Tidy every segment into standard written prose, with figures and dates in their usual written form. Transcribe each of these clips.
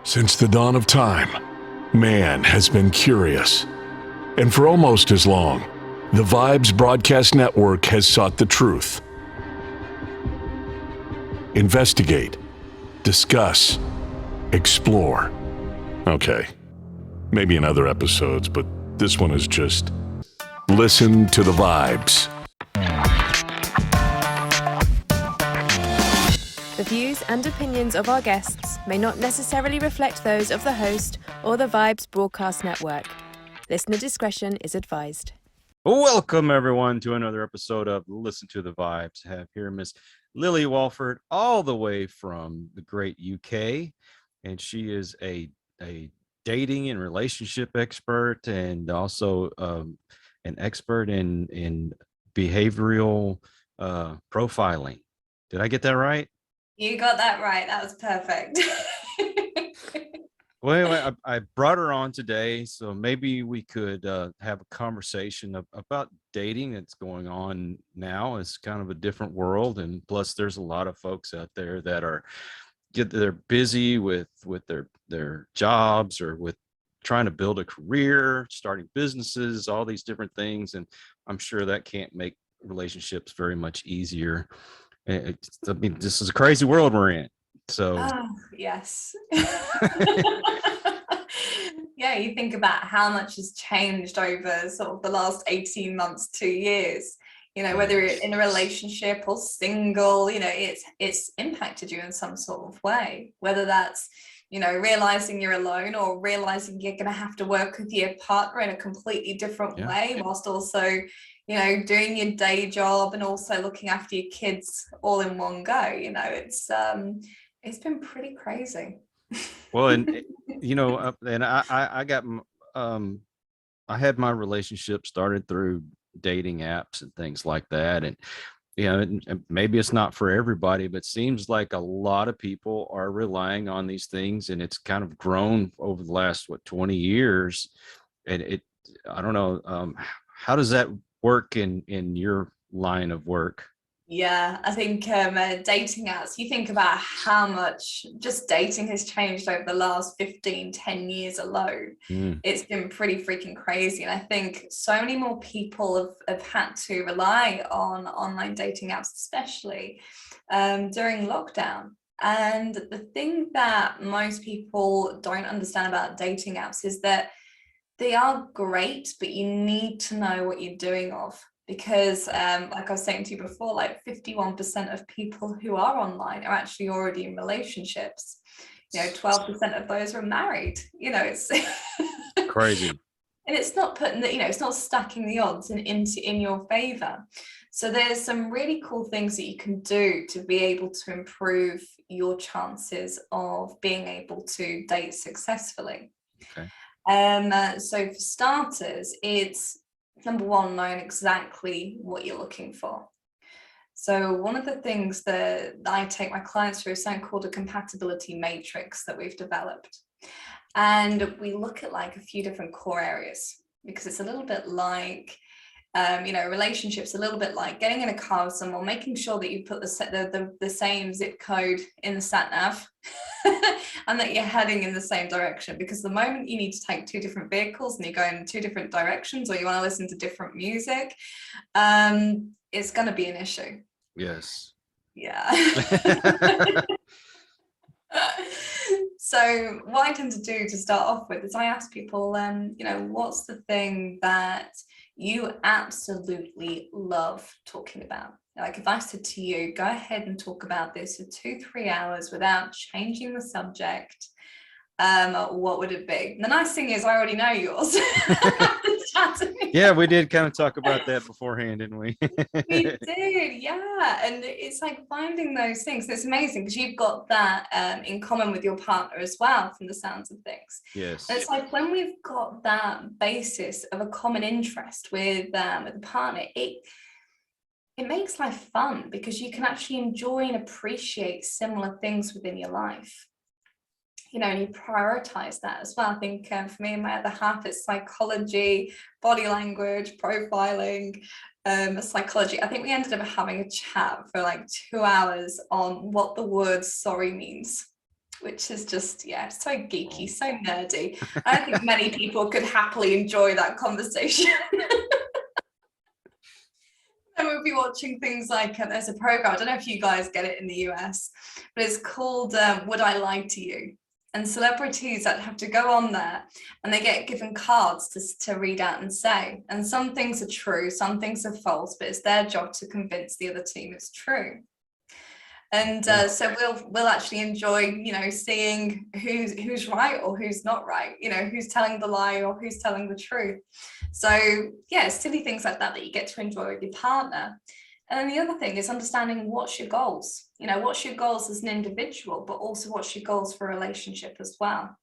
Since the dawn of time, man has been curious. And for almost as long, the Vibes Broadcast Network has sought the truth. Investigate, discuss, explore. Okay, maybe in other episodes, but this one is just listen to the vibes. The views and opinions of our guests may not necessarily reflect those of the host or the Vibes Broadcast Network. Listener discretion is advised. Welcome, everyone, to another episode of Listen to the Vibes. I have here Miss Lily Walford, all the way from the great UK, and she is a dating and relationship expert, and also an expert in behavioral profiling. Did I get that right? You got that right. That was perfect. Well, anyway, I brought her on today, so maybe we could have a conversation about dating that's going on now. It's kind of a different world, and plus, there's a lot of folks out there that they're busy with their jobs or with trying to build a career, starting businesses, all these different things, and I'm sure that can't make relationships very much easier. I mean, this is a crazy world we're in. So, yes. Yeah, you think about how much has changed over sort of the last 18 months, 2 years, whether you're in a relationship or single, it's impacted you in some sort of way, whether that's, realizing you're alone or realizing you're going to have to work with your partner in a completely different way, whilst also doing your day job and also looking after your kids all in one go. It's been pretty crazy. Well, and and I got I had my relationship started through dating apps and things like that, and and maybe it's not for everybody, but it seems like a lot of people are relying on these things, and it's kind of grown over the last 20 years, and I don't know, how does that work in your line of work? Yeah, I think dating apps, you think about how much just dating has changed over the last 10 years alone. It's been pretty freaking crazy. And I think so many more people have had to rely on online dating apps, especially during lockdown. And the thing that most people don't understand about dating apps is that they are great, but you need to know what you're doing of. Because like I was saying to you before, like 51% of people who are online are actually already in relationships. 12% of those are married. It's Crazy. And it's not putting it's not stacking the odds in your favor. So there's some really cool things that you can do to be able to improve your chances of being able to date successfully. Okay. So for starters, it's number one, knowing exactly what you're looking for. So one of the things that I take my clients through is something called a compatibility matrix that we've developed. And we look at like a few different core areas, because it's a little bit like, relationships, a little bit like getting in a car with someone, making sure that you put the same zip code in the sat nav and that you're heading in the same direction. Because the moment you need to take two different vehicles and you're going in two different directions, or you want to listen to different music, it's going to be an issue. Yes. Yeah. So what I tend to do to start off with is I ask people, what's the thing that you absolutely love talking about? Like if I said to you, go ahead and talk about this for 2-3 hours without changing the subject, what would it be? And the nice thing is I already know yours. Yeah, we did kind of talk about that beforehand, didn't we? We did, yeah. And it's like finding those things. It's amazing because you've got that in common with your partner as well, from the sounds of things. Yes. And it's like when we've got that basis of a common interest with the partner, it makes life fun because you can actually enjoy and appreciate similar things within your life. And you prioritize that as well. I think for me and my other half, it's psychology, body language, profiling, psychology. I think we ended up having a chat for like 2 hours on what the word sorry means. which is just, yeah, so geeky, so nerdy. I don't think many people could happily enjoy that conversation. And we'll be watching things like, there's a program, I don't know if you guys get it in the US, but it's called Would I Lie to You? And celebrities that have to go on there and they get given cards to read out and say. And some things are true, some things are false, but it's their job to convince the other team it's true. And so we'll actually enjoy, you know, seeing who's right or who's not right, you know, who's telling the lie or who's telling the truth. So yeah, silly things like that you get to enjoy with your partner. And then the other thing is understanding what's your goals, you know, what's your goals as an individual, but also what's your goals for a relationship as well.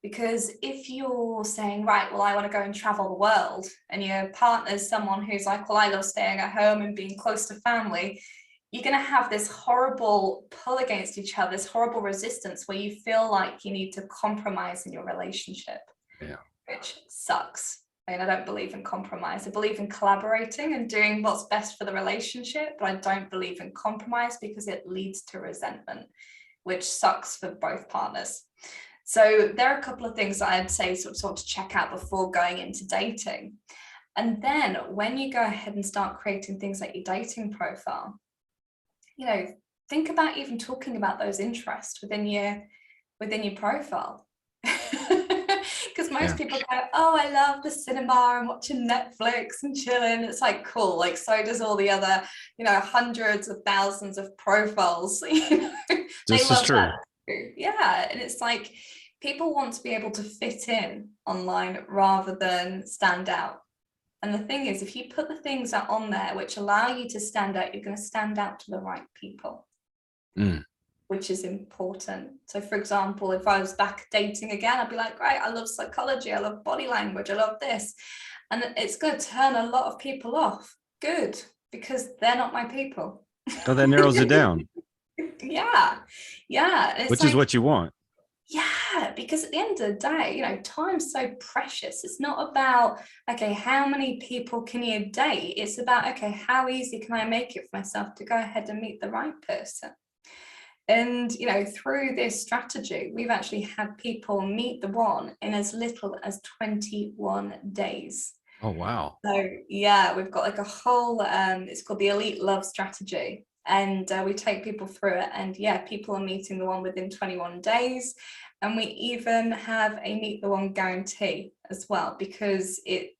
Because if you're saying, right, well, I want to go and travel the world, and your partner's someone who's like, well, I love staying at home and being close to family, you're going to have this horrible pull against each other, this horrible resistance where you feel like you need to compromise in your relationship, which sucks. I mean, I don't believe in compromise. I believe in collaborating and doing what's best for the relationship, but I don't believe in compromise because it leads to resentment, which sucks for both partners. So there are a couple of things that I'd say sort of to check out before going into dating. And then when you go ahead and start creating things like your dating profile, you know, think about even talking about those interests within your profile. Because most people go, oh, I love the cinema and watching Netflix and chilling. It's like, cool. Like, so does all the other, you know, hundreds of thousands of profiles. You know, This is true. Yeah. And it's like, people want to be able to fit in online rather than stand out. And the thing is, if you put the things that on there which allow you to stand out, you're going to stand out to the right people, which is important. So for example, if I was back dating again, I'd be like, great, I love psychology, I love body language, I love this. And it's going to turn a lot of people off. Good, because they're not my people. Oh, that narrows it down. Yeah. Which is what you want. Yeah, because at the end of the day, you know, time's so precious. It's not about, okay, how many people can you date? It's about, okay, how easy can I make it for myself to go ahead and meet the right person? And, you know, through this strategy, we've actually had people meet the one in as little as 21 days. Oh, wow. So, yeah, we've got like a whole, it's called the Elite Love Strategy. And we take people through it, and yeah, people are meeting the one within 21 days. And we even have a meet the one guarantee as well, because it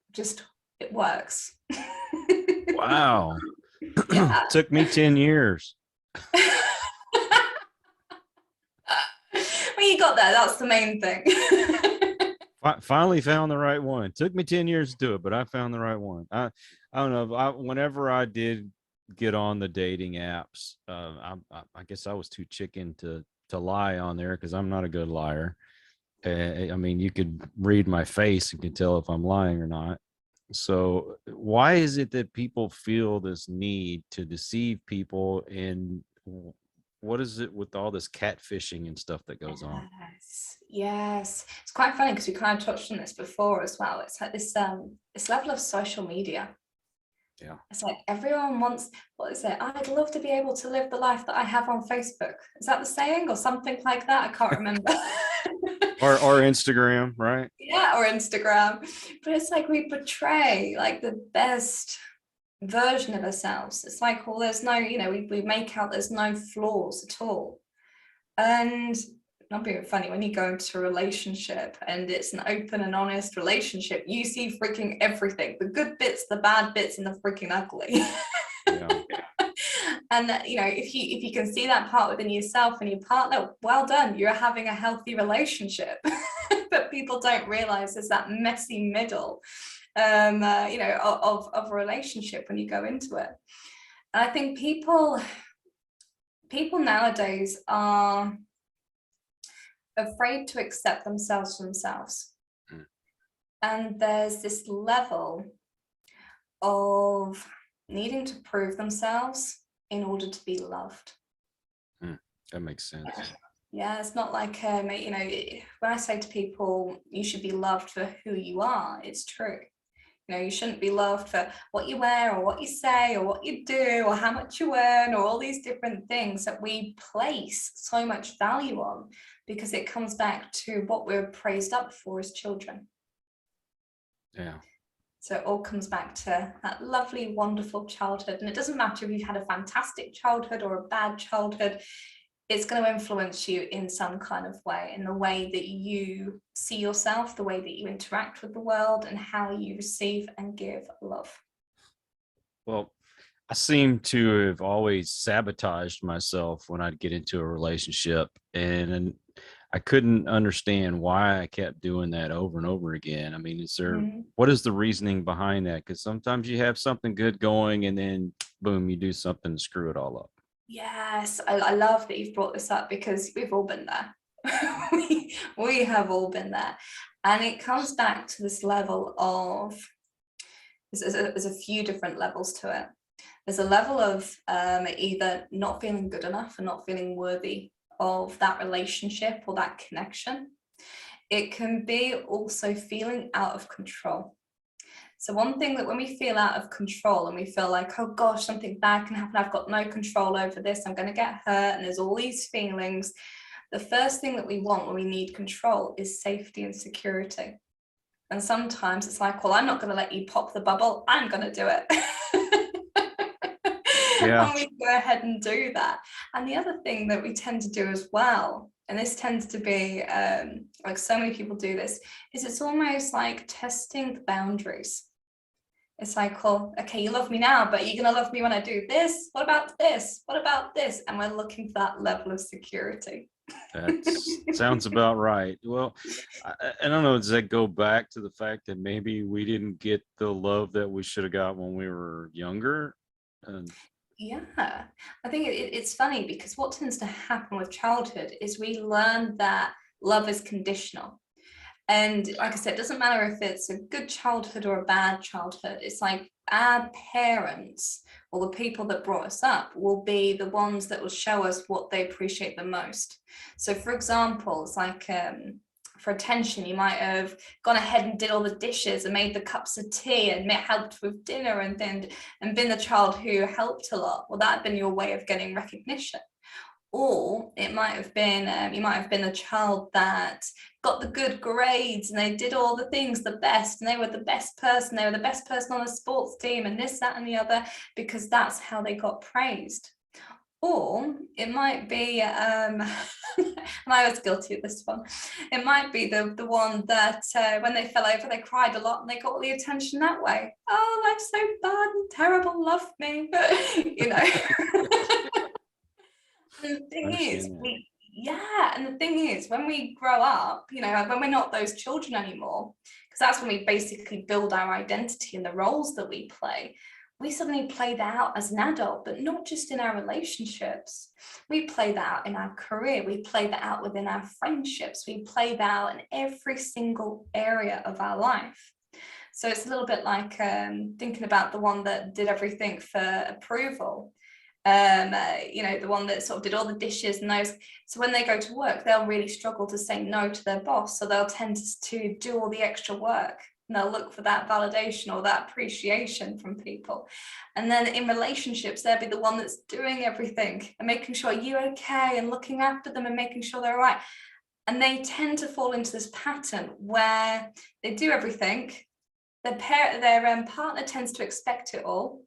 works. Wow. Yeah. Took me 10 years. Well, you got there. That's the main thing. Finally found the right one. Took me 10 years to do it, but I found the right one. I don't know. Whenever I did get on the dating apps, I guess I was too chicken to lie on there, because I'm not a good liar. I mean, you could read my face and can tell if I'm lying or not. So why is it that people feel this need to deceive people, and what is it with all this catfishing and stuff that goes on? Yes. It's quite funny because we kind of touched on this before as well. It's like this level of social media. Yeah. It's like everyone wants, what is it? I'd love to be able to live the life that I have on Facebook. Is that the saying or something like that? I can't remember. or Instagram, right? Yeah, or Instagram. But it's like we portray like the best version of ourselves. It's like, well, there's no, you know, we make out there's no flaws at all. And not being funny, when you go into a relationship and it's an open and honest relationship, you see freaking everything, the good bits, the bad bits, and the freaking ugly. Yeah. And you know, if you can see that part within yourself and your partner, well done, you're having a healthy relationship. But people don't realize there's that messy middle, you know, of a relationship when you go into it. And I think people nowadays are afraid to accept themselves for themselves. And there's this level of needing to prove themselves in order to be loved. That makes sense. Yeah, it's not like, you know, when I say to people, you should be loved for who you are, it's true. You know, you shouldn't be loved for what you wear or what you say or what you do or how much you earn or all these different things that we place so much value on, because it comes back to what we're praised up for as children. Yeah. So it all comes back to that lovely, wonderful childhood. And it doesn't matter if you've had a fantastic childhood or a bad childhood, it's going to influence you in some kind of way, in the way that you see yourself, the way that you interact with the world, and how you receive and give love. Well, I seem to have always sabotaged myself when I'd get into a relationship, and I couldn't understand why I kept doing that over and over again. I mean, what is the reasoning behind that? Because sometimes you have something good going and then boom, you do something to screw it all up. Yes, I love that you've brought this up, because we've all been there. we have all been there. And it comes back to this level of, there's a few different levels to it. There's a level of either not feeling good enough and not feeling worthy of that relationship or that connection. It can be also feeling out of control. So one thing that when we feel out of control and we feel like, oh gosh, something bad can happen, I've got no control over this, I'm going to get hurt, and there's all these feelings, the first thing that we want when we need control is safety and security. And sometimes it's like, well, I'm not going to let you pop the bubble, I'm going to do it. Yeah. And we go ahead and do that. And the other thing that we tend to do as well, and this tends to be like so many people do this, is it's almost like testing the boundaries. It's like, well, okay, you love me now, but you're going to love me when I do this. What about this? What about this? And we're looking for that level of security. That sounds about right. Well, I don't know. Does that go back to the fact that maybe we didn't get the love that we should have got when we were younger? Yeah, I think it's funny, because what tends to happen with childhood is we learn that love is conditional. And like I said, it doesn't matter if it's a good childhood or a bad childhood. It's like our parents or the people that brought us up will be the ones that will show us what they appreciate the most. So for example, it's like for attention, you might have gone ahead and did all the dishes and made the cups of tea and helped with dinner and been the child who helped a lot. Well, that had been your way of getting recognition. Or it might have been, you might have been the child that got the good grades and they did all the things the best, and they were the best person, they were the best person on the sports team and this, that, and the other, because that's how they got praised. Or it might be, and I was guilty of this one, it might be the one that when they fell over, they cried a lot and they got all the attention that way. Oh, life's so bad and terrible, love me. You know. And the thing is, when we grow up, you know, when we're not those children anymore, because that's when we basically build our identity and the roles that we play, we suddenly play that out as an adult, but not just in our relationships. We play that out in our career. We play that out within our friendships. We play that out in every single area of our life. So it's a little bit like thinking about the one that did everything for approval. You know, the one that sort of did all the dishes and those. So when they go to work, they'll really struggle to say no to their boss. So they'll tend to do all the extra work, and they'll look for that validation or that appreciation from people. And then in relationships, they'll be the one that's doing everything and making sure you're okay and looking after them and making sure they're all right. And they tend to fall into this pattern where they do everything. Their partner tends to expect it all.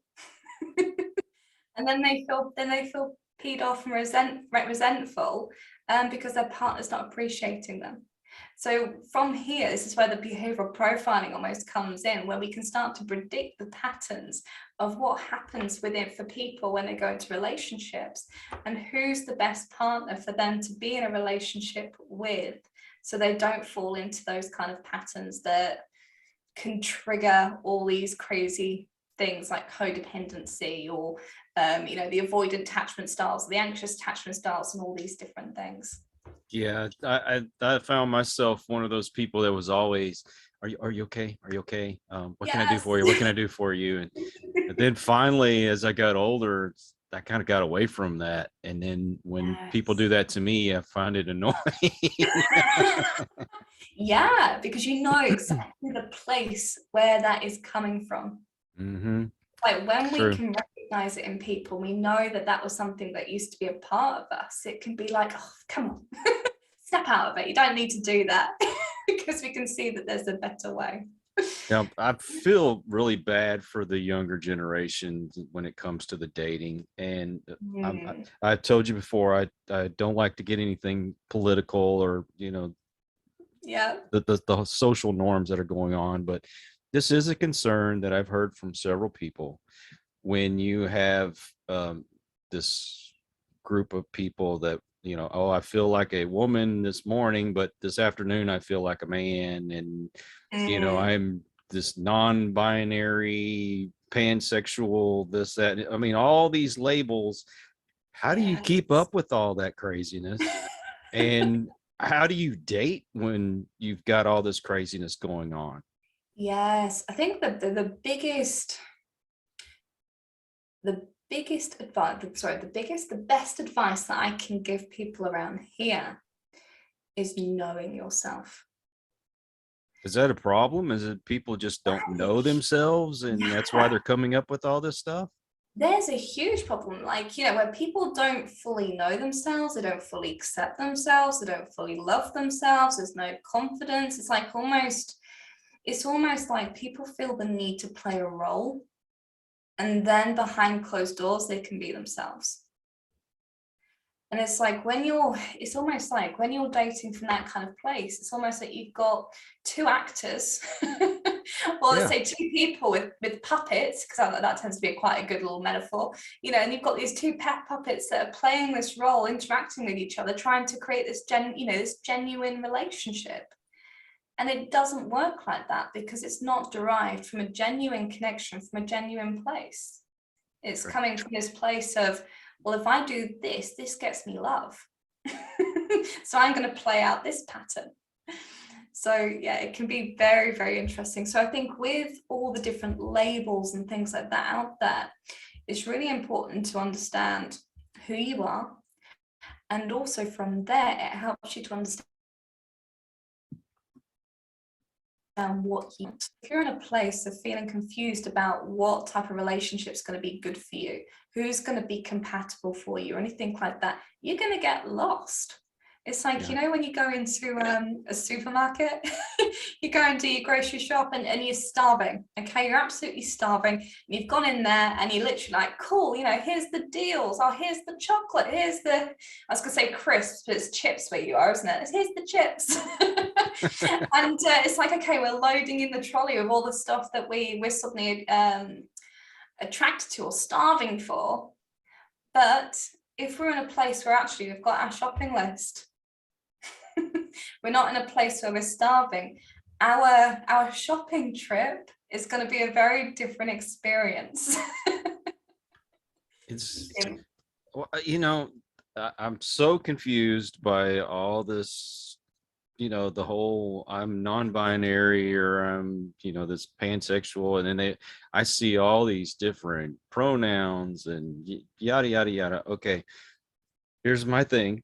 And then they feel peed off and resentful because their partner's not appreciating them. So from here, this is where the behavioral profiling almost comes in, where we can start to predict the patterns of what happens for people when they go into relationships, and who's the best partner for them to be in a relationship with, so they don't fall into those kind of patterns that can trigger all these crazy things like codependency or you know, the avoidant attachment styles, the anxious attachment styles, and all these different things. Yeah, I found myself one of those people that was always, are you okay? Are you okay? What can I do for you? What can I do for you? And then finally, as I got older, I kind of got away from that. And then when people Yes. do that to me, I find it annoying. Yeah, because you know exactly the place where that is coming from. Mm-hmm. Like when we True. can recognize it in people, we know that that was something that used to be a part of us. It can be like, oh, come on, step out of it. You don't need to do that because we can see that there's a better way. Now, I feel really bad for the younger generation when it comes to the dating. And I told you before, I don't like to get anything political or, Yeah. the social norms that are going on. But this is a concern that I've heard from several people when you have this group of people that, oh, I feel like a woman this morning, but this afternoon I feel like a man. And, I'm this non-binary, pansexual, this, that. I mean, all these labels. How do you keep up with all that craziness? And how do you date when you've got all this craziness going on? Yes, I think that the best advice that I can give people around here is knowing yourself. Is that a problem? Is it people just don't know themselves and that's why they're coming up with all this stuff? There's a huge problem, like, where people don't fully know themselves, they don't fully accept themselves, they don't fully love themselves, there's no confidence. It's almost like people feel the need to play a role, and then behind closed doors, they can be themselves. And it's almost like when you're dating from that kind of place, it's almost like you've got two actors, or let's say two people with puppets, because that tends to be quite a good little metaphor, and you've got these two pet puppets that are playing this role, interacting with each other, trying to create this genuine relationship. And it doesn't work like that because it's not derived from a genuine connection, from a genuine place. It's coming from this place of, well, if I do this, this gets me love. So I'm going to play out this pattern. So yeah, it can be very, very interesting. So I think with all the different labels and things like that out there, it's really important to understand who you are. And also from there, it helps you to understand what you want. If you're in a place of feeling confused about what type of relationship is going to be good for you, who's going to be compatible for you, or anything like that, you're going to get lost. It's like, when you go into a supermarket, you go and do your grocery shop and you're starving, okay? You're absolutely starving. And you've gone in there and you're literally like, cool, here's the deals. Oh, here's the chocolate. Here's I was going to say crisps, but it's chips where you are, isn't it? Here's the chips. And it's like, okay, we're loading in the trolley with all the stuff that we're suddenly attracted to or starving for. But if we're in a place where actually we've got our shopping list, we're not in a place where we're starving, our shopping trip is going to be a very different experience. I'm so confused by all this, the whole I'm non-binary or I'm, this pansexual. And then I see all these different pronouns and yada, yada, yada. Okay. Here's my thing.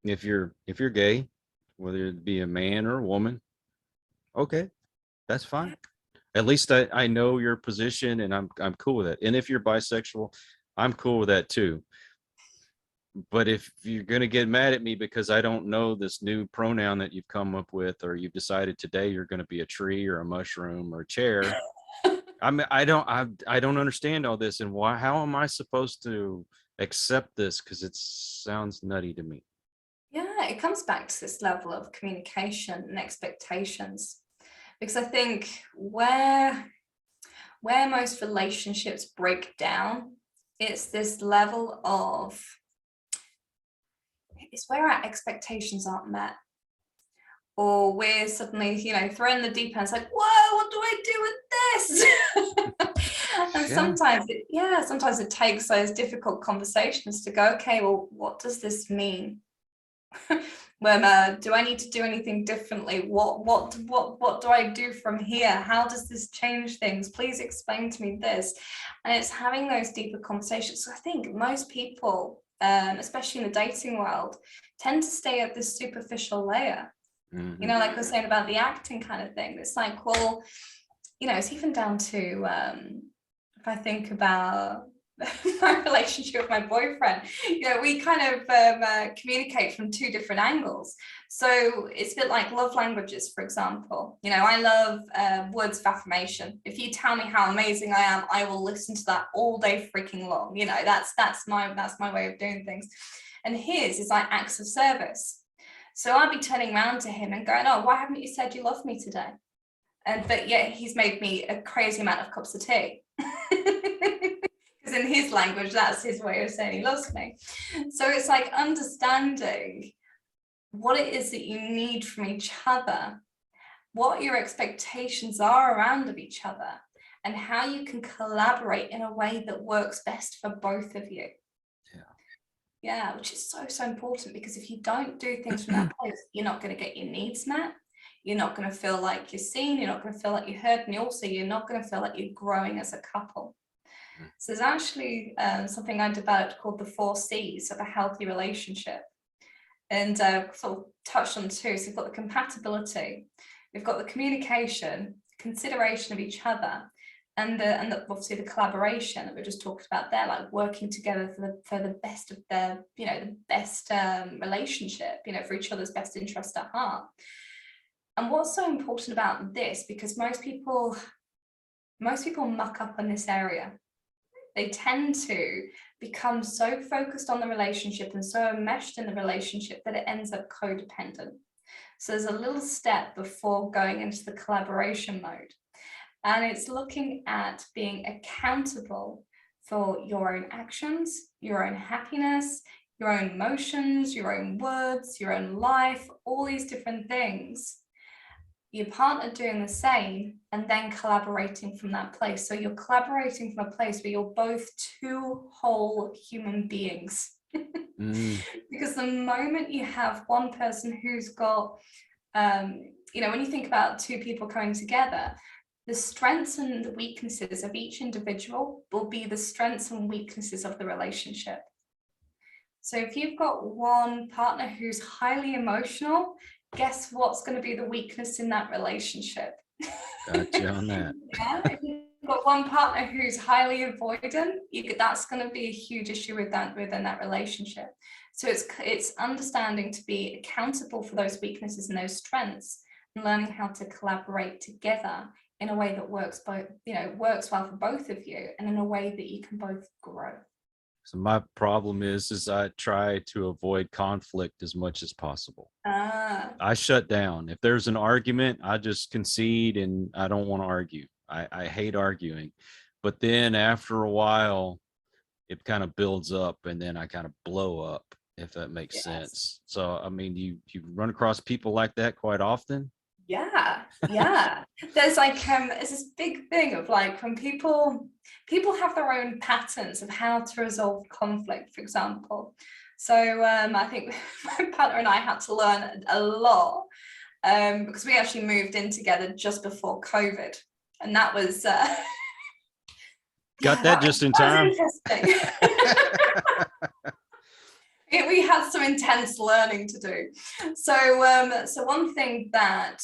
If you're gay, whether it be a man or a woman, okay, that's fine. At least I know your position and I'm cool with it. And if you're bisexual, I'm cool with that too. But if you're going to get mad at me because I don't know this new pronoun that you've come up with, or you've decided today you're going to be a tree or a mushroom or a chair, I don't understand all this. And how am I supposed to accept this? Because it sounds nutty to me. Yeah, it comes back to this level of communication and expectations. Because I think where most relationships break down, it's this level of, it's where our expectations aren't met. Or we're suddenly, thrown in the deep end. It's like, whoa, what do I do with this? And sometimes it takes those difficult conversations to go, okay, well, what does this mean? Do I need to do anything differently? What do I do from here? How does this change things? Please explain to me this. And it's having those deeper conversations. So I think most people, especially in the dating world, tend to stay at this superficial layer. Mm-hmm. You know, like I was saying about the acting kind of thing. It's like, well, you know, it's even down to if I think about my relationship with my boyfriend, you know, we kind of communicate from two different angles. So it's a bit like love languages, for example. You know, I love words of affirmation. If you tell me how amazing I am, I will listen to that all day freaking long. You know, that's my way of doing things. And his is like acts of service. So I'd be turning around to him and going, oh, why haven't you said you love me today? But yet he's made me a crazy amount of cups of tea. Because in his language, that's his way of saying he loves me. So it's like understanding what it is that you need from each other, what your expectations are around of each other, and how you can collaborate in a way that works best for both of you. Yeah, which is so important, because if you don't do things from that place, you're not going to get your needs met. You're not going to feel like you're seen. You're not going to feel like you're heard. And also, you're not going to feel like you're growing as a couple. So there's actually something I developed called the 4 C's of a healthy relationship. And sort of touched on 2. So we've got the compatibility, we've got the communication, consideration of each other, and obviously the collaboration that we just talked about there, like working together for the best of their, you know, the best relationship, you know, for each other's best interest at heart. And what's so important about this, because most people muck up in this area. They tend to become so focused on the relationship and so enmeshed in the relationship that it ends up codependent. So there's a little step before going into the collaboration mode. And it's looking at being accountable for your own actions, your own happiness, your own emotions, your own words, your own life, all these different things. Your partner doing the same, and then collaborating from that place. So you're collaborating from a place where you're both 2 whole human beings. Because the moment you have one person who's got, you know, when you think about 2 people coming together, the strengths and the weaknesses of each individual will be the strengths and weaknesses of the relationship. So if you've got one partner who's highly emotional, guess what's going to be the weakness in that relationship? Gotcha on that. Yeah, if you've got one partner who's highly avoidant, that's going to be a huge issue within that relationship. So it's understanding to be accountable for those weaknesses and those strengths, and learning how to collaborate together in a way that works well for both of you, and in a way that you can both grow. So my problem is I try to avoid conflict as much as possible. I shut down. If there's an argument, I just concede and I don't want to argue. I hate arguing. But then after a while, it kind of builds up and then I kind of blow up, if that makes sense. So, I mean, you run across people like that quite often? Yeah. There's like it's this big thing of like when people have their own patterns of how to resolve conflict, for example. So I think my partner and I had to learn a lot because we actually moved in together just before COVID, and that was got that just in time. Interesting. We had some intense learning to do. So one thing that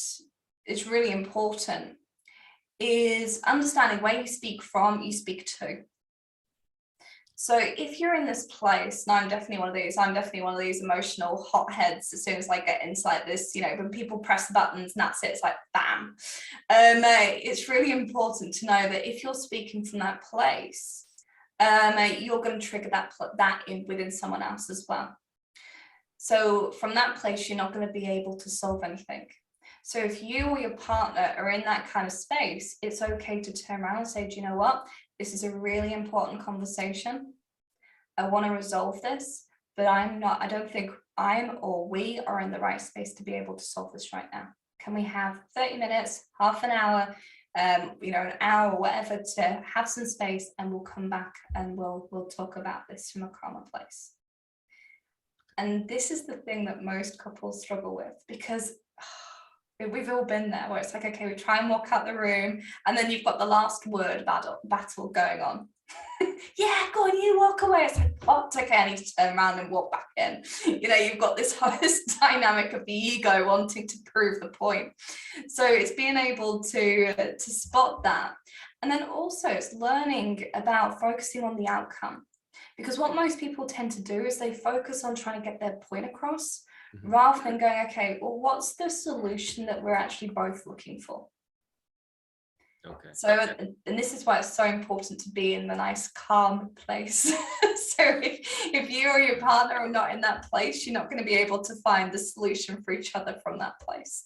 is really important is understanding where you speak from, you speak to. So if you're in this place, and I'm definitely one of these emotional hotheads. As soon as I get into like this, you know, when people press the buttons and that's it, it's like bam. It's really important to know that if you're speaking from that place, you're going to trigger that within someone else as well. So from that place, you're not going to be able to solve anything. So if you or your partner are in that kind of space, it's okay to turn around and say, do you know what? This is a really important conversation. I want to resolve this, but I don't think I'm or we are in the right space to be able to solve this right now. Can we have 30 minutes, half an hour, an hour or whatever to have some space, and we'll come back and we'll talk about this from a calmer place. And this is the thing that most couples struggle with, because we've all been there, where it's like, okay, we try and walk out the room, and then you've got the last word battle going on. Yeah, go on, you walk away. It's like, what? Okay, I need to turn around and walk back in. You know, you've got this dynamic of the ego wanting to prove the point. So it's being able to spot that. And then also it's learning about focusing on the outcome. Because what most people tend to do is they focus on trying to get their point across, rather than going, okay, well, what's the solution that we're actually both looking for? Okay. So, and this is why it's so important to be in the nice, calm place. So if you or your partner are not in that place, you're not going to be able to find the solution for each other from that place.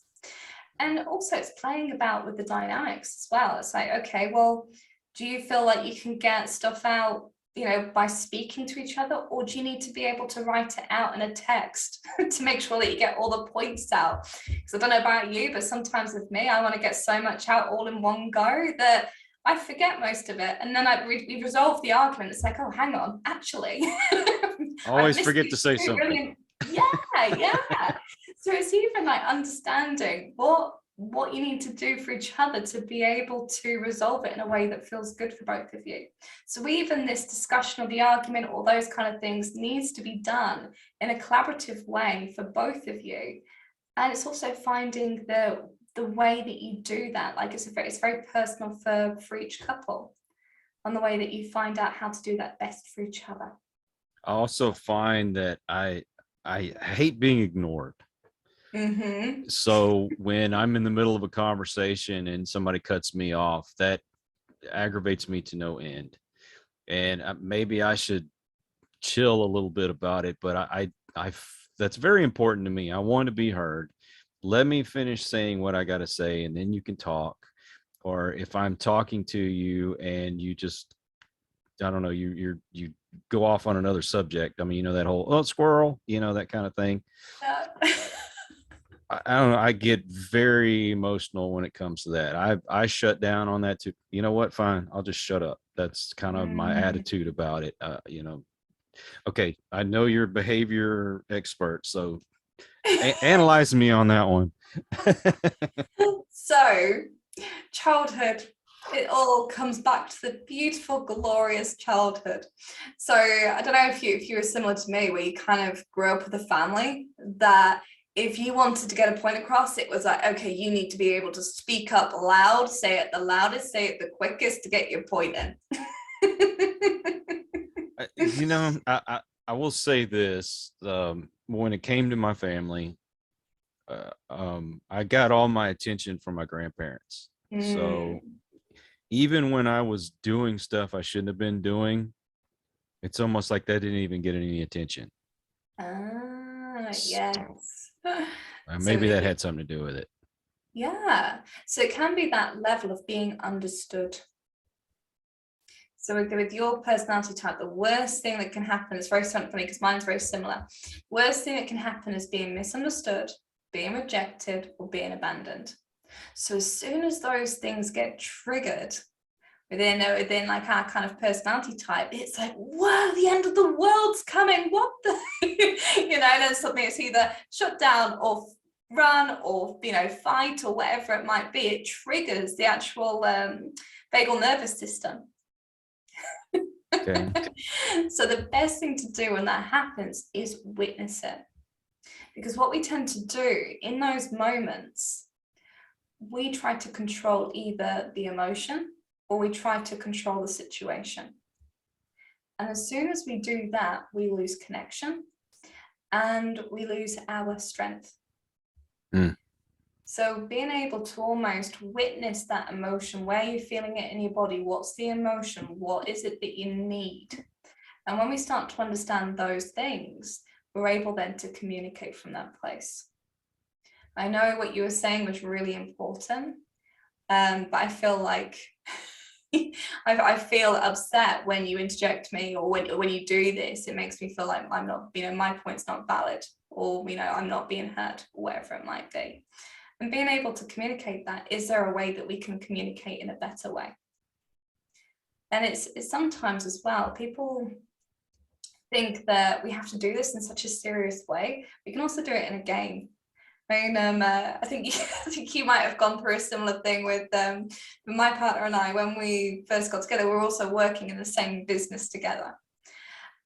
And also it's playing about with the dynamics as well. It's like, okay, well, do you feel like you can get stuff out, you know, by speaking to each other, or do you need to be able to write it out in a text to make sure that you get all the points out? Because I don't know about you, but sometimes with me, I want to get so much out all in one go that I forget most of it. And then we resolve the argument. It's like, oh, hang on, actually. Always forget to say something. Brilliant. Yeah. So it's even like understanding what you need to do for each other to be able to resolve it in a way that feels good for both of you. So even this discussion of the argument, all those kind of things, needs to be done in a collaborative way for both of you. And it's also finding the way that you do that. Like it's very personal for each couple, on the way that you find out how to do that best for each other. I also find that I hate being ignored. So when I'm in the middle of a conversation and somebody cuts me off, that aggravates me to no end. And maybe I should chill a little bit about it, but I that's very important to me. I want to be heard. Let me finish saying what I got to say, and then you can talk. Or if I'm talking to you and you just, I don't know, you go off on another subject. I mean, you know, that whole squirrel, you know, that kind of thing. I don't know. I get very emotional when it comes to that. I shut down on that too. You know what? Fine. I'll just shut up. That's kind of my attitude about it. You know, okay. I know you're a behavior expert, so analyze me on that one. So childhood, it all comes back to the beautiful, glorious childhood. So I don't know if you were similar to me, where you kind of grew up with a family that if you wanted to get a point across, it was like, okay, you need to be able to speak up loud, say it the loudest, say it the quickest to get your point in. You know, I will say this, when it came to my family, I got all my attention from my grandparents. So even when I was doing stuff I shouldn't have been doing, it's almost like that didn't even get any attention. Yes. Maybe that had something to do with it. Yeah. So it can be that level of being understood. So with your personality type, the worst thing that can happen is very funny because mine's very similar. Worst thing that can happen is being misunderstood, being rejected, or being abandoned. So as soon as those things get triggered within like our kind of personality type, it's like, whoa, the end of the world's coming. What the, you know, and then something, it's either shut down or run or, you know, fight or whatever it might be. It triggers the actual vagal nervous system. Okay. So the best thing to do when that happens is witness it. Because what we tend to do in those moments, we try to control either the emotion or we try to control the situation. And as soon as we do that, we lose connection and we lose our strength. So being able to almost witness that emotion, where you're feeling it in your body, what's the emotion, what is it that you need? And when we start to understand those things, we're able then to communicate from that place. I know what you were saying was really important, but I feel like I feel upset when you interject me, or when you do this. It makes me feel like I'm not, you know, my point's not valid, or, you know, I'm not being heard, or whatever it might be. And being able to communicate that, is there a way that we can communicate in a better way? And it's sometimes as well, people think that we have to do this in such a serious way. We can also do it in a game. I mean, I think I think you might have gone through a similar thing with my partner and I. When we first got together, we were also working in the same business together.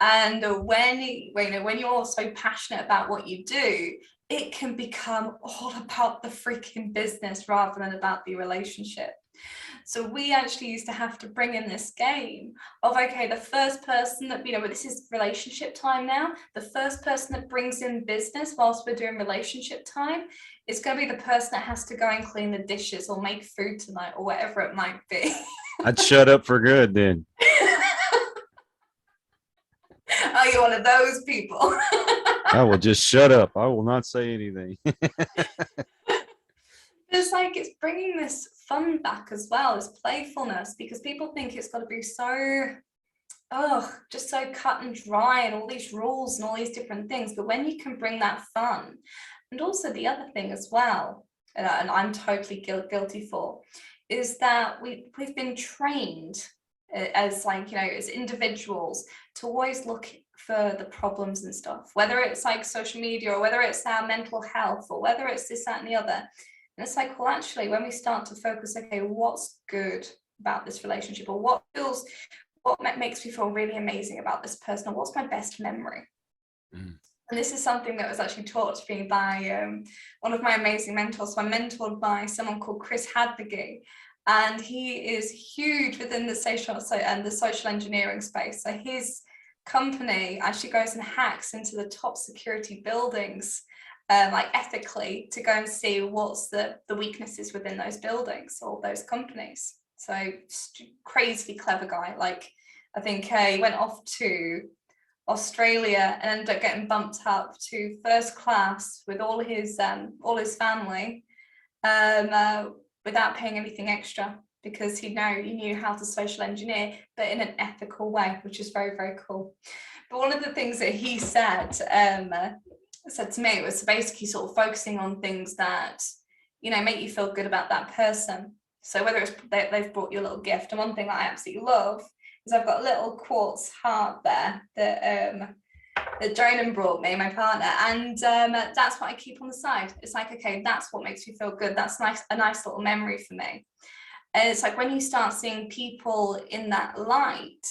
And when you're so passionate about what you do, it can become all about the freaking business rather than about the relationship. So we actually used to have to bring in this game of, okay, the first person that, this is relationship time now, the first person that brings in business whilst we're doing relationship time is going to be the person that has to go and clean the dishes or make food tonight or whatever it might be. I'd shut up for good then. Are you one of those people? I will just shut up. I will not say anything. It's bringing this fun back as well, this playfulness, because people think it's got to be so, just so cut and dry and all these rules and all these different things. But when you can bring that fun, and also the other thing as well, and I'm totally guilty for, is that we've been trained as as individuals to always look for the problems and stuff, whether it's like social media or whether it's our mental health or whether it's this, that, and the other. And it's like, well, actually, when we start to focus, okay, what's good about this relationship, or what makes me feel really amazing about this person, or what's my best memory? And this is something that was actually taught to me by one of my amazing mentors. So I'm mentored by someone called Chris Hadnagy, and he is huge within the social engineering space. So his company actually goes and hacks into the top security buildings, ethically, to go and see what's the weaknesses within those buildings or those companies. So crazy clever guy. Like, I think he went off to Australia and ended up getting bumped up to first class with all his family without paying anything extra, because he knew how to social engineer, but in an ethical way, which is very, very cool. But one of the things that he said to me was basically sort of focusing on things that, make you feel good about that person. So whether it's they've brought you a little gift, and one thing that I absolutely love is I've got a little quartz heart there that Jonan brought me, my partner, and that's what I keep on the side. It's like, okay, that's what makes me feel good. That's a nice little memory for me. And it's like when you start seeing people in that light,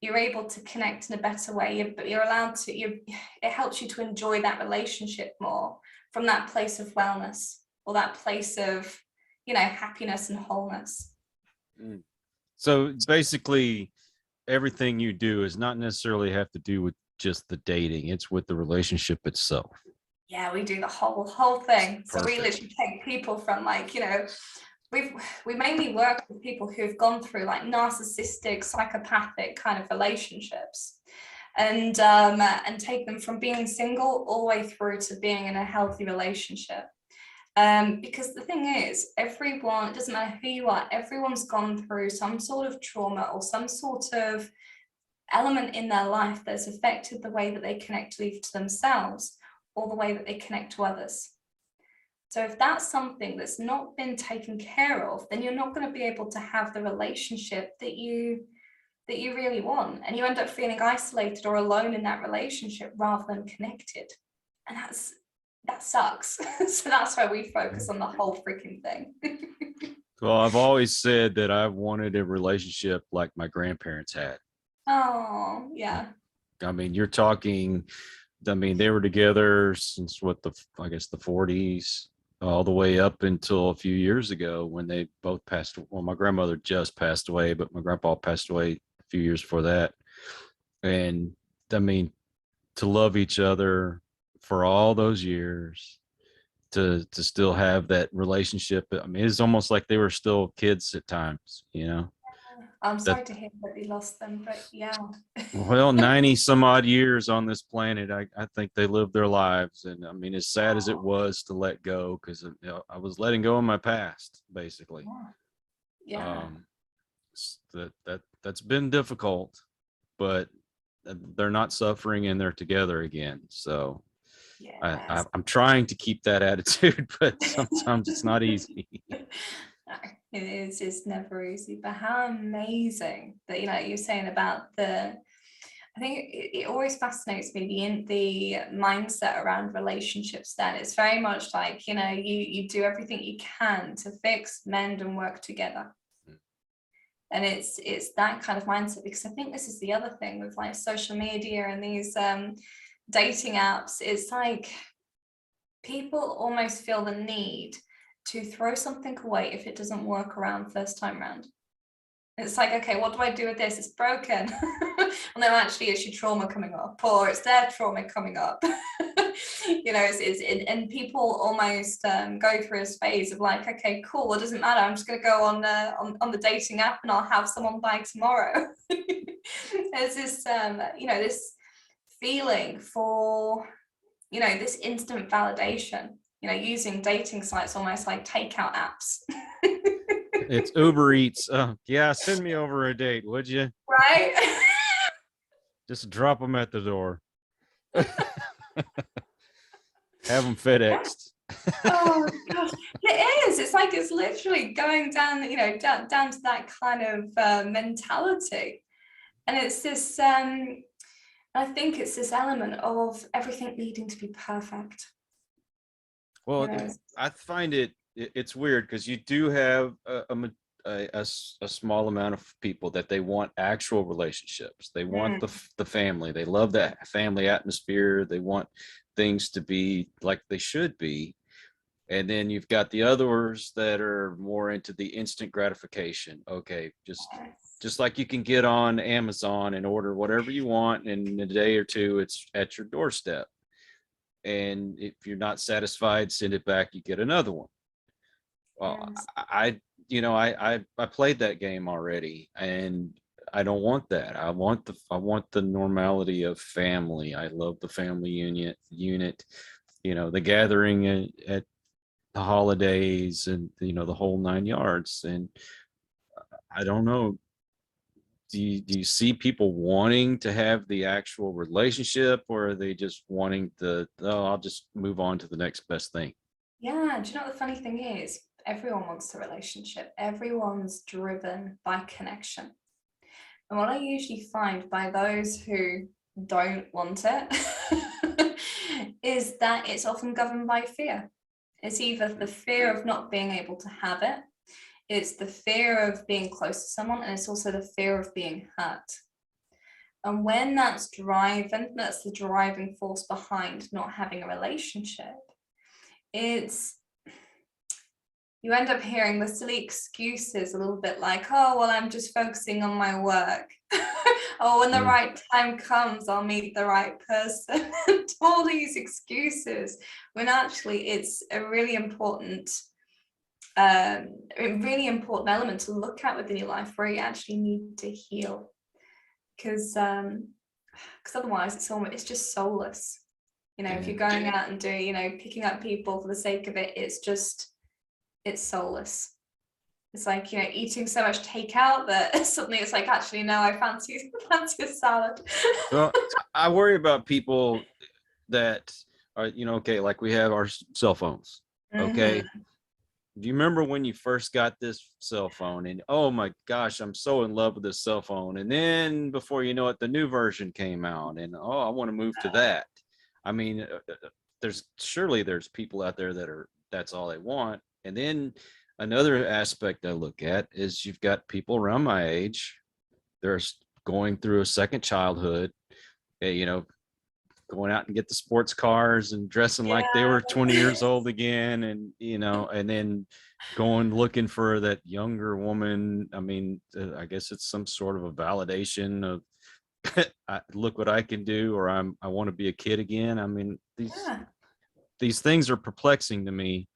you're able to connect in a better way. You're allowed to. It helps you to enjoy that relationship more from that place of wellness, or that place of, happiness and wholeness. So basically, everything you do is not necessarily have to do with just the dating. It's with the relationship itself. Yeah, we do the whole thing. Perfect. So we literally take people from we mainly work with people who've gone through like narcissistic, psychopathic kind of relationships, and take them from being single all the way through to being in a healthy relationship. Because the thing is, everyone, it doesn't matter who you are, everyone's gone through some sort of trauma or some sort of element in their life that's affected the way that they connect to themselves or the way that they connect to others. So if that's something that's not been taken care of, then you're not going to be able to have the relationship that you really want, and you end up feeling isolated or alone in that relationship rather than connected, and that sucks. So that's why we focus on the whole freaking thing. Well, I've always said that I wanted a relationship like my grandparents had. Oh, yeah. I mean, you're talking, they were together since the 40s, all the way up until a few years ago when they both passed. Well, my grandmother just passed away, but my grandpa passed away a few years before that. And to love each other for all those years, to still have that relationship. It's almost like they were still kids at times, I'm sorry to hear that we lost them, but yeah. Well, 90 some odd years on this planet, I think they lived their lives. And as sad as it was to let go, because I was letting go of my past, basically. Yeah. That's been difficult, but they're not suffering and they're together again. So yes. I'm trying to keep that attitude, but sometimes it's not easy. No, it's never easy. But how amazing that you're saying about the I think it always fascinates me the mindset around relationships. Then it's very much like, you know, you do everything you can to fix, mend, and work together. And it's that kind of mindset, because I think this is the other thing with like social media and these dating apps. It's like people almost feel the need to throw something away if it doesn't work around first time round. It's like, okay, what do I do with this? It's broken. And then actually it's your trauma coming up, or it's their trauma coming up. You know, and people almost go through a phase of like, okay, cool, well, it doesn't matter. I'm just going to go on the dating app and I'll have someone by tomorrow. There's this, you know, this feeling for, you know, this instant validation, you know, using dating sites almost like takeout apps. It's Uber Eats. Yeah, send me over a date, would you? Right. Just drop them at the door. Have them FedExed. Oh gosh, it is. It's like it's literally going down, you know, down to that kind of mentality, and it's this. I think it's this element of everything needing to be perfect. Well, You know? I find it's weird because you do have a small amount of people that they want actual relationships. They want the family. They love that family atmosphere. They want things to be like they should be. And then you've got the others that are more into the instant gratification. Okay, just like you can get on Amazon and order whatever you want, and in a day or two, it's at your doorstep. And if you're not satisfied, send it back, you get another one. Well, Yes. I played that game already, and I don't want that. I want the normality of family. I love the family unit, you know, the gathering at the holidays, and you know, the whole 9 yards. And I don't know, do you see people wanting to have the actual relationship, or are they just wanting I'll just move on to the next best thing? Yeah. Do you know what the funny thing is? Everyone wants the relationship. Everyone's driven by connection. And what I usually find by those who don't want it is that it's often governed by fear. It's either the fear of not being able to have it, it's the fear of being close to someone, and it's also the fear of being hurt. And when that's the driving force behind not having a relationship, you end up hearing the silly excuses a little bit like, oh, well, I'm just focusing on my work. Oh, when the right time comes, I'll meet the right person. All these excuses, when actually it's a really important element to look at within your life where you actually need to heal. Because otherwise it's just soulless. You know, if you're going out and doing, you know, picking up people for the sake of it, it's soulless. It's like, you know, eating so much takeout that suddenly it's like, actually, no, I fancy a salad. Well, I worry about people that are, you know, okay, like we have our cell phones. Okay. Do you remember when you first got this cell phone and, oh my gosh, I'm so in love with this cell phone. And then before you know it, the new version came out and, oh, I want to move to that. I mean, there's people out there that's all they want. And then another aspect I look at is you've got people around my age. They're going through a second childhood, you know, going out and get the sports cars and dressing like they were 20 years old again. And, you know, and then going looking for that younger woman. I mean, I guess it's some sort of a validation of look what I can do, or I want to be a kid again. I mean, these things are perplexing to me.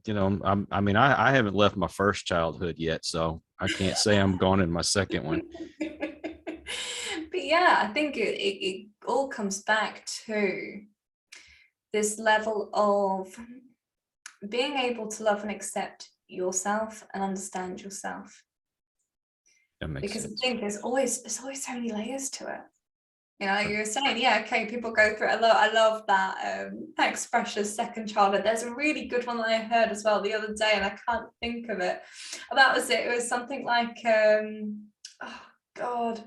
You know, I haven't left my first childhood yet, so I can't say I'm going in my second one. But yeah, I think it all comes back to this level of being able to love and accept yourself and understand yourself. That makes because sense. I think there's always so many layers to it. You know, like you were saying, yeah, okay, people go through it. I love that expression, second childhood. There's a really good one that I heard as well the other day, and I can't think of it. That was it. It was something like, oh God,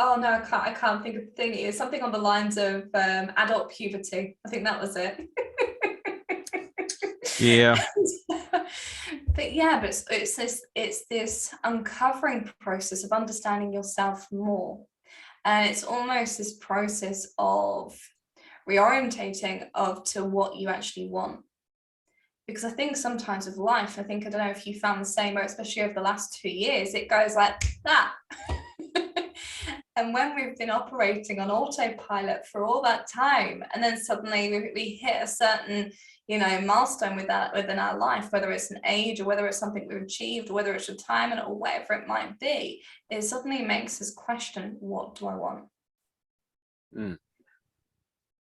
Oh no, I can't think of the thing. It's something on the lines of adult puberty. I think that was it. Yeah. But yeah, but it's this uncovering process of understanding yourself more. And it's almost this process of reorientating to what you actually want. Because I think sometimes with life, I don't know if you found the same, or especially over the last 2 years, it goes like that. And when we've been operating on autopilot for all that time, and then suddenly we hit a certain, milestone within our life, whether it's an age or whether it's something we've achieved, or whether it's retirement or whatever it might be, it suddenly makes us question, what do I want?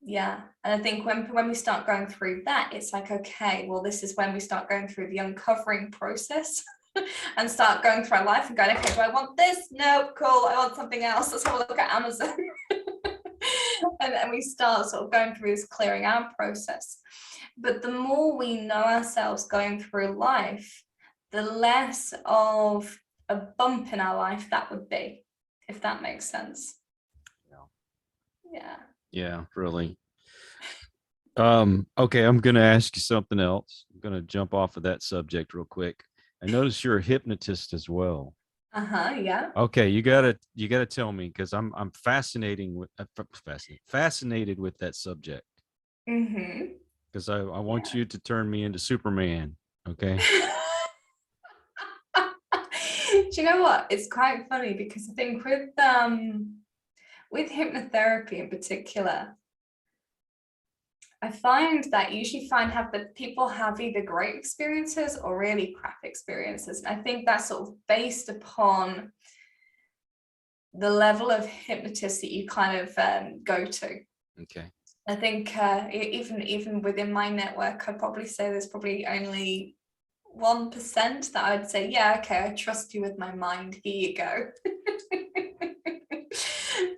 Yeah. And I think when we start going through that, it's like, okay, well, this is when we start going through the uncovering process and start going through our life and going, okay, do I want this? No, cool, I want something else. Let's have a look at Amazon. and we start sort of going through this clearing out process. But the more we know ourselves going through life, the less of a bump in our life that would be, if that makes sense. Yeah. Yeah, really. Okay, I'm going to ask you something else. I'm going to jump off of that subject real quick. I notice you're a hypnotist as well. Yeah. Okay, you gotta tell me, because I'm fascinated with that subject. Because I want you to turn me into Superman. Okay. Do you know what? It's quite funny because I think with hypnotherapy in particular, I find that people have either great experiences or really crap experiences. And I think that's sort of based upon the level of hypnotist that you kind of go to. Okay. I think even within my network, I'd probably say there's probably only 1% that I'd say, yeah, okay, I trust you with my mind. Here you go.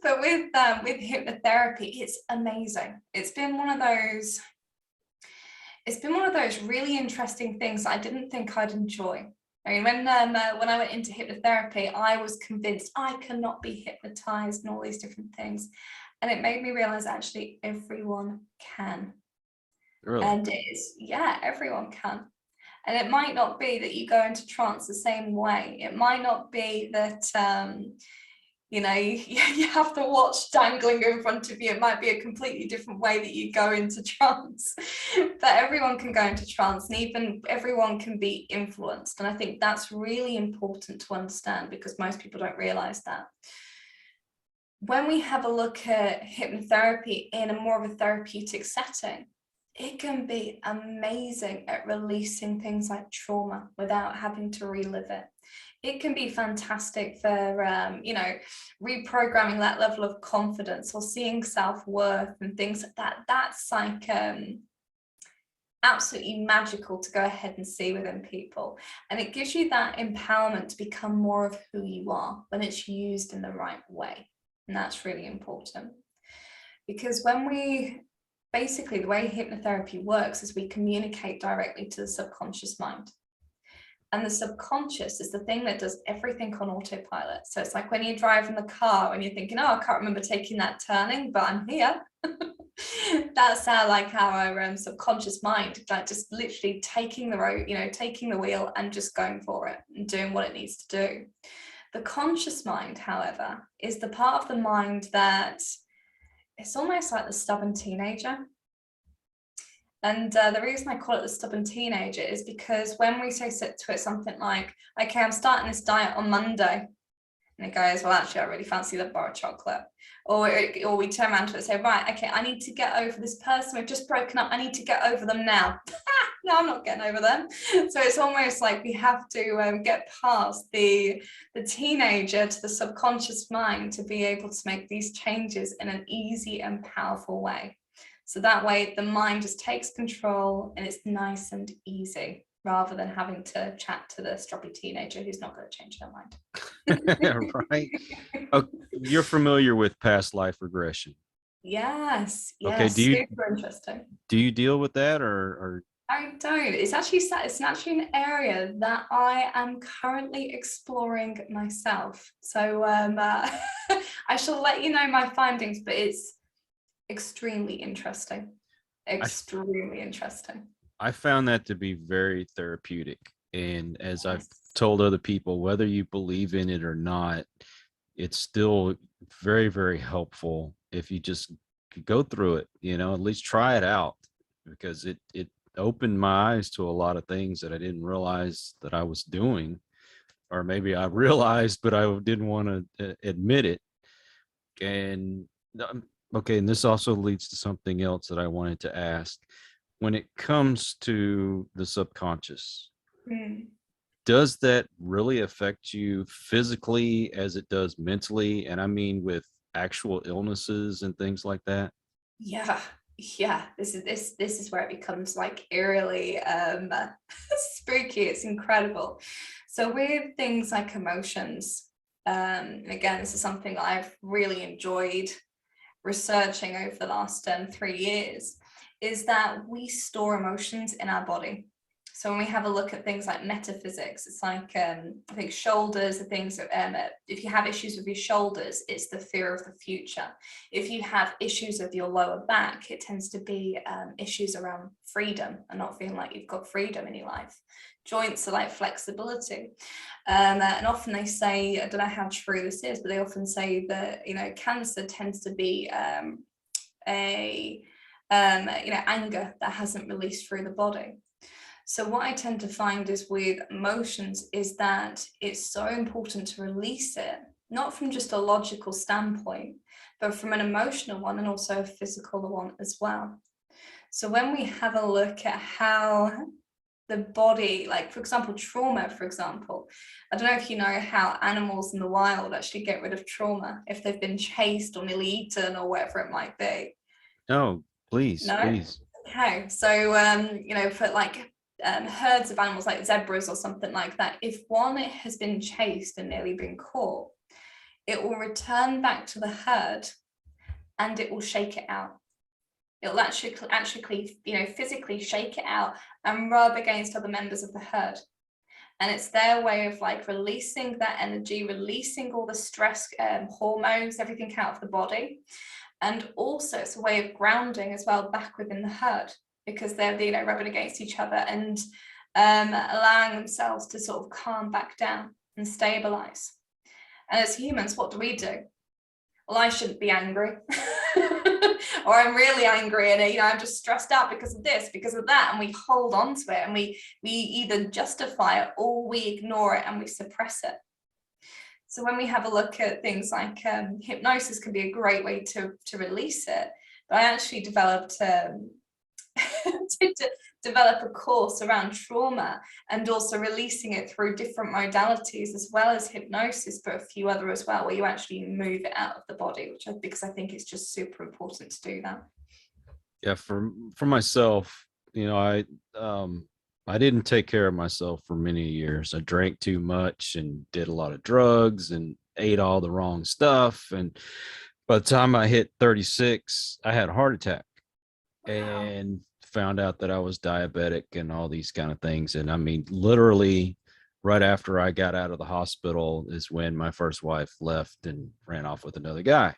But with hypnotherapy, it's amazing. It's been one of those really interesting things that I didn't think I'd enjoy. I mean, when I went into hypnotherapy, I was convinced I cannot be hypnotized and all these different things. And it made me realize actually everyone can. Really? And everyone can. And it might not be that you go into trance the same way. It might not be that, you have to watch dangling in front of you. It might be a completely different way that you go into trance. But everyone can go into trance, and even everyone can be influenced. And I think that's really important to understand, because most people don't realize that. When we have a look at hypnotherapy in a more of a therapeutic setting, it can be amazing at releasing things like trauma without having to relive it. It can be fantastic for, reprogramming that level of confidence or seeing self-worth and things like that. That's like absolutely magical to go ahead and see within people. And it gives you that empowerment to become more of who you are when it's used in the right way. And that's really important. Because basically, the way hypnotherapy works is we communicate directly to the subconscious mind. And the subconscious is the thing that does everything on autopilot. So it's like when you drive in the car and you're thinking, oh, I can't remember taking that turning, but I'm here. That's our subconscious mind, like just literally taking the road, taking the wheel and just going for it and doing what it needs to do. The conscious mind, however, is the part of the mind that it's almost like the stubborn teenager. And the reason I call it the stubborn teenager is because when we say to it something like, okay, I'm starting this diet on Monday, and it goes, well, actually, I really fancy that bar of chocolate. Or we turn around to it and say, right, okay, I need to get over this person. We've just broken up. I need to get over them now. No, I'm not getting over them. So it's almost like we have to get past the teenager to the subconscious mind to be able to make these changes in an easy and powerful way. So that way the mind just takes control and it's nice and easy, rather than having to chat to the stubborn teenager who's not going to change their mind. Right. Okay. You're familiar with past life regression? Yes. Okay. Super interesting. Do you deal with that, or I don't. It's actually an area that I am currently exploring myself. So I shall let you know my findings, but it's extremely interesting. I, Extremely interesting. I found that to be very therapeutic. And as I've Yes. told other people, whether you believe in it or not, it's still very, very helpful if you just go through it, at least try it out, because it opened my eyes to a lot of things that I didn't realize that I was doing, or maybe I realized, but I didn't want to admit it. And okay, and this also leads to something else that I wanted to ask. When it comes to the subconscious, Mm. does that really affect you physically as it does mentally? And I mean with actual illnesses and things like that? Yeah. Yeah. This is where it becomes like eerily spooky. It's incredible. So with things like emotions, again, this is something that I've really enjoyed researching over the last 3 years, is that we store emotions in our body. So when we have a look at things like metaphysics, it's like I think shoulders are things that if you have issues with your shoulders, it's the fear of the future. If you have issues with your lower back, it tends to be issues around freedom and not feeling like you've got freedom in your life. Joints are like flexibility. And often they say, I don't know how true this is, but they often say that, cancer tends to be anger that hasn't released through the body. So what I tend to find is with emotions is that it's so important to release it, not from just a logical standpoint, but from an emotional one and also a physical one as well. So when we have a look at how the body, like for example, trauma, for example, I don't know if you know how animals in the wild actually get rid of trauma if they've been chased or nearly eaten or whatever it might be. No, please, No? please. Okay. So, for like herds of animals like zebras or something like that, if one has been chased and nearly been caught, it will return back to the herd and it will shake it out. It'll actually, physically shake it out and rub against other members of the herd. And it's their way of like releasing that energy, releasing all the stress hormones, everything out of the body. And also it's a way of grounding as well back within the herd, because they're rubbing against each other and allowing themselves to sort of calm back down and stabilize. And as humans, what do? Well, I shouldn't be angry. Or I'm really angry and I'm just stressed out because of this, because of that, and we hold on to it and we either justify it or we ignore it and we suppress it. So when we have a look at things like hypnosis can be a great way to release it. But I actually developed to develop a course around trauma and also releasing it through different modalities as well as hypnosis, but a few other as well, where you actually move it out of the body, because I think it's just super important to do that. Yeah, for myself, I didn't take care of myself for many years. I drank too much and did a lot of drugs and ate all the wrong stuff. And by the time I hit 36, I had a heart attack. Wow. And found out that I was diabetic and all these kind of things. And I mean, literally right after I got out of the hospital is when my first wife left and ran off with another guy.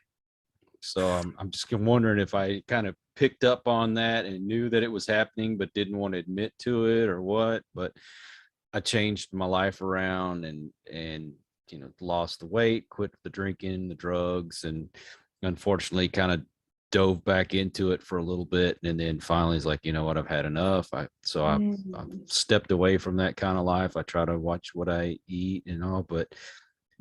So I'm just wondering if I kind of picked up on that and knew that it was happening, but didn't want to admit to it or what. But I changed my life around and lost the weight, quit the drinking, the drugs, and unfortunately kind of dove back into it for a little bit, and then finally it's like, you know what, I've had enough. I've stepped away from that kind of life. I try to watch what I eat and all, but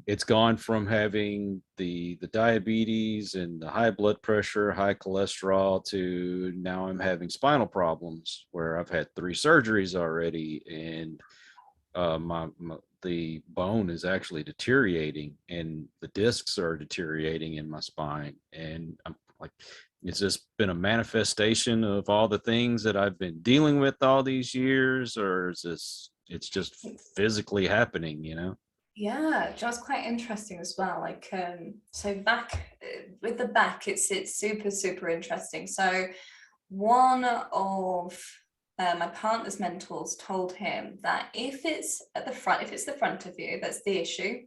it's gone from having the diabetes and the high blood pressure, high cholesterol, to now I'm having spinal problems where I've had 3 surgeries already, and the bone is actually deteriorating and the discs are deteriorating in my spine. And I'm like, it's just been a manifestation of all the things that I've been dealing with all these years, or is this, it's just physically happening, Yeah, just quite interesting as well. Like, so back with the back, it's super, super interesting. So one of my partner's mentors told him that if it's at the front, if it's the front of you, that's the issue.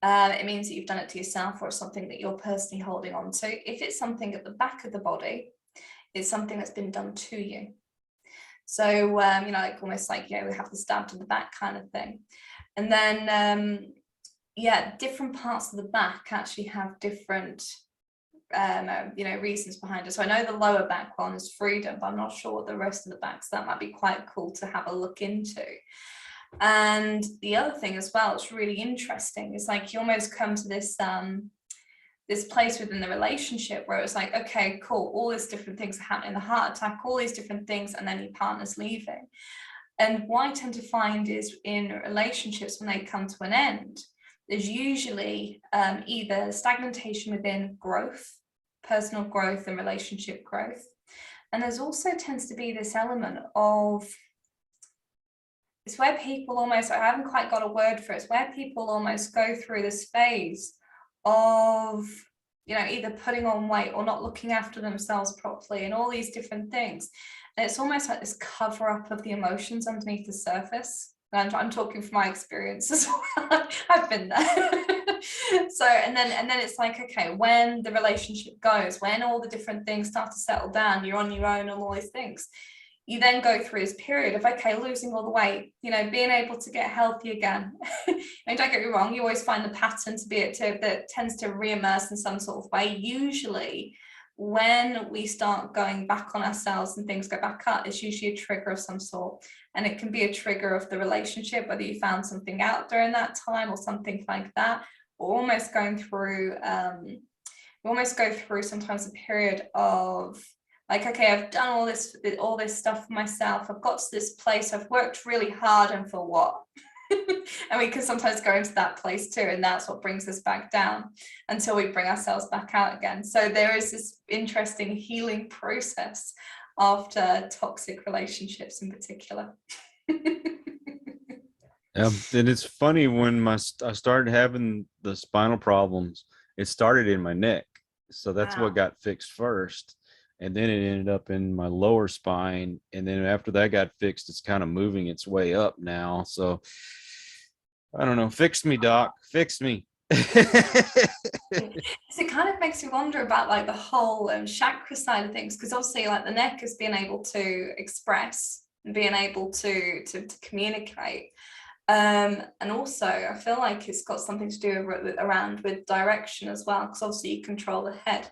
It means that you've done it to yourself, or something that you're personally holding on to. If it's something at the back of the body, it's something that's been done to you. So, you know, like almost like, you know, we have the stab to the back kind of thing. And then, yeah, different parts of the back actually have different, you know, reasons behind it. So I know the lower back one is freedom, but I'm not sure what the rest of the back, so that might be quite cool to have a look into. And the other thing as well, it's really interesting, is like you almost come to this this place within the relationship where it's like, okay, cool, all these different things are happening, the heart attack, all these different things, and then your partner's leaving. And what I tend to find is in relationships, when they come to an end, there's usually either stagnation within growth, personal growth and relationship growth. And there's also tends to be this element of, it's where people almost, I haven't quite got a word for it, it's where people almost go through this phase of, you know, either putting on weight or not looking after themselves properly and all these different things. And it's almost like this cover up of the emotions underneath the surface. And I'm talking from my experience as well. I've been there. So, and then it's like, okay, when the relationship goes, when all the different things start to settle down, you're on your own and all these things, you then go through this period of, okay, losing all the weight, you know, being able to get healthy again. And don't get me wrong, you always find the pattern to be it to, that tends to re-immerse in some sort of way. Usually when we start going back on ourselves and things go back up, it's usually a trigger of some sort. And it can be a trigger of the relationship, whether you found something out during that time or something like that, or almost going through, we almost go through sometimes a period of like, okay, I've done all this stuff for myself. I've got to this place. I've worked really hard, and for what? And we can sometimes go into that place too. And that's what brings us back down until we bring ourselves back out again. So there is this interesting healing process after toxic relationships in particular. And it's funny, when I started having the spinal problems, it started in my neck. So that's what got fixed first. And then it ended up in my lower spine. And then after that got fixed, it's kind of moving its way up now. So I don't know. Fix me, doc. Fix me. It kind of makes you wonder about like the whole chakra side of things, because obviously like the neck is being able to express and being able to communicate. And also I feel like it's got something to do with direction as well, because obviously you control the head.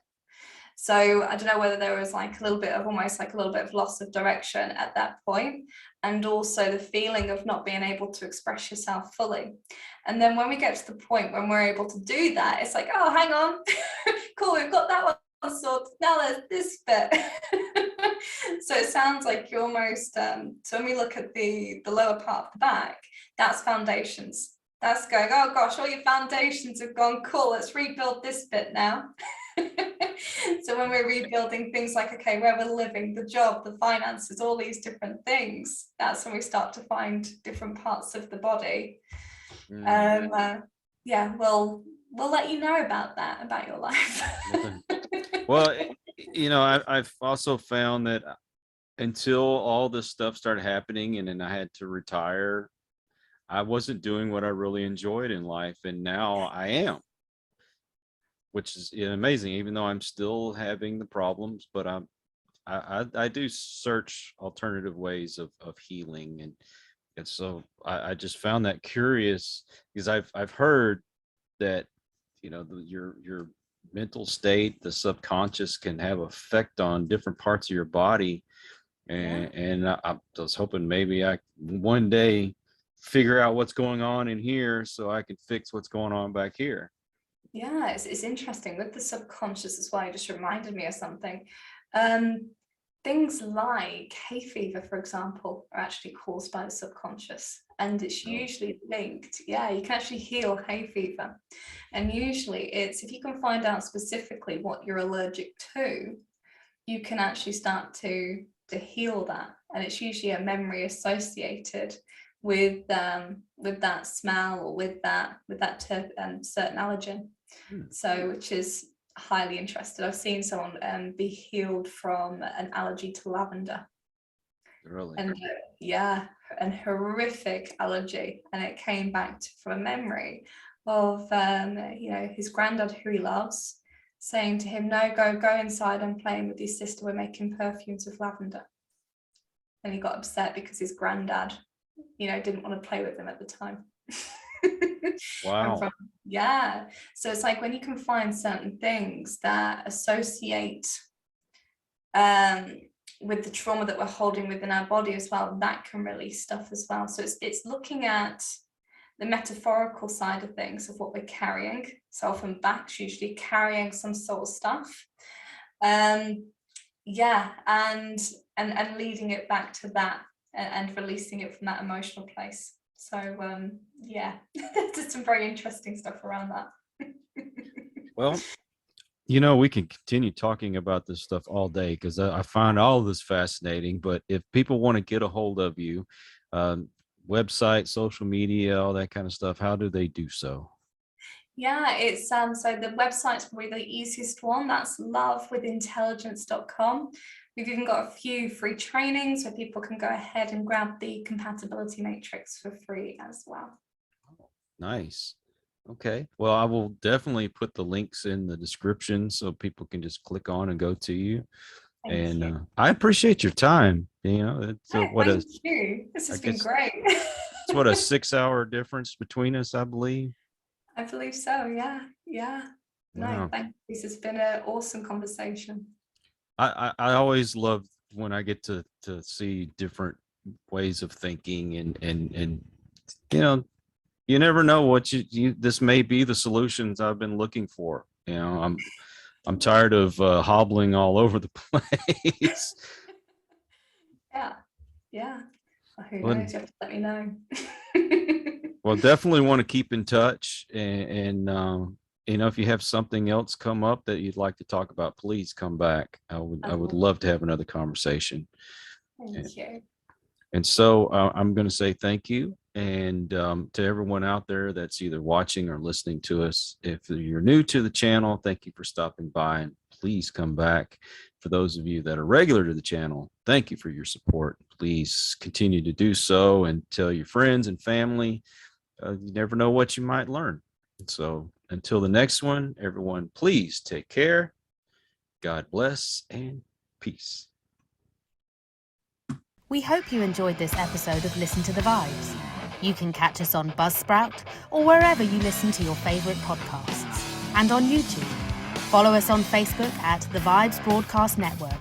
So I don't know whether there was like a little bit of loss of direction at that point, and also the feeling of not being able to express yourself fully. And then when we get to the point when we're able to do that, it's like, oh, hang on, cool, we've got that one sorted, now there's this bit. So it sounds like you almost, so when we look at the lower part of the back, that's foundations. That's going, oh gosh, all your foundations have gone, cool, let's rebuild this bit now. So when we're rebuilding things like, okay, where we're living, the job, the finances, all these different things, that's when we start to find different parts of the body. Yeah, we'll let you know about that, about your life. Well, you know, I've also found that until all this stuff started happening and then I had to retire, I wasn't doing what I really enjoyed in life. And now I am, which is amazing, even though I'm still having the problems, but I do search alternative ways of healing. And so I just found that curious, because I've heard that, you know, your mental state, the subconscious, can have effect on different parts of your body. And I was hoping maybe I one day figure out what's going on in here so I can fix what's going on back here. Yeah, it's interesting with the subconscious as well. You just reminded me of something. Things like hay fever, for example, are actually caused by the subconscious, and it's usually linked. Yeah, you can actually heal hay fever, and usually it's, if you can find out specifically what you're allergic to, you can actually start to heal that. And it's usually a memory associated with that smell, or with that certain allergen. So, which is highly interested. I've seen someone be healed from an allergy to lavender. Really? And yeah, an horrific allergy. And it came back from a memory of, his granddad, who he loves, saying to him, no, go inside and playing with your sister. We're making perfumes with lavender. And he got upset because his granddad, didn't want to play with him at the time. Wow. So it's like when you can find certain things that associate with the trauma that we're holding within our body as well, that can release stuff as well. So it's looking at the metaphorical side of things, of what we're carrying. So often backs usually carrying some sort of stuff. And leading it back to that and releasing it from that emotional place. So there's some very interesting stuff around that. Well, we can continue talking about this stuff all day, because I find all of this fascinating. But if people want to get a hold of you, website, social media, all that kind of stuff, how do they do so? Yeah, it's so the website's probably the easiest one. That's lovewithintelligence.com. We've even got a few free trainings where people can go ahead and grab the compatibility matrix for free as well. Nice. Okay. Well, I will definitely put the links in the description so people can just click on and go to you. Thank you. I appreciate your time. Thank you. This has been great. It's what, a 6-hour difference between us, I believe. I believe so. Yeah. Wow. No, thank you. This has been an awesome conversation. I always love when I get to see different ways of thinking, and you never know what this may be the solutions I've been looking for. I'm tired of hobbling all over the place. Yeah. Well, who knows? You have to let me know. Well, definitely want to keep in touch, and if you have something else come up that you'd like to talk about, please come back. I would love to have another conversation. Thank you. And so I'm going to say thank you. And to everyone out there that's either watching or listening to us, if you're new to the channel, thank you for stopping by, and please come back. For those of you that are regular to the channel, thank you for your support. Please continue to do so, and tell your friends and family. You never know what you might learn. So until the next one, everyone, please take care. God bless, and peace. We hope you enjoyed this episode of Listen to the Vibes. You can catch us on Buzzsprout or wherever you listen to your favorite podcasts, and on YouTube. Follow us on Facebook at The Vibes Broadcast Network,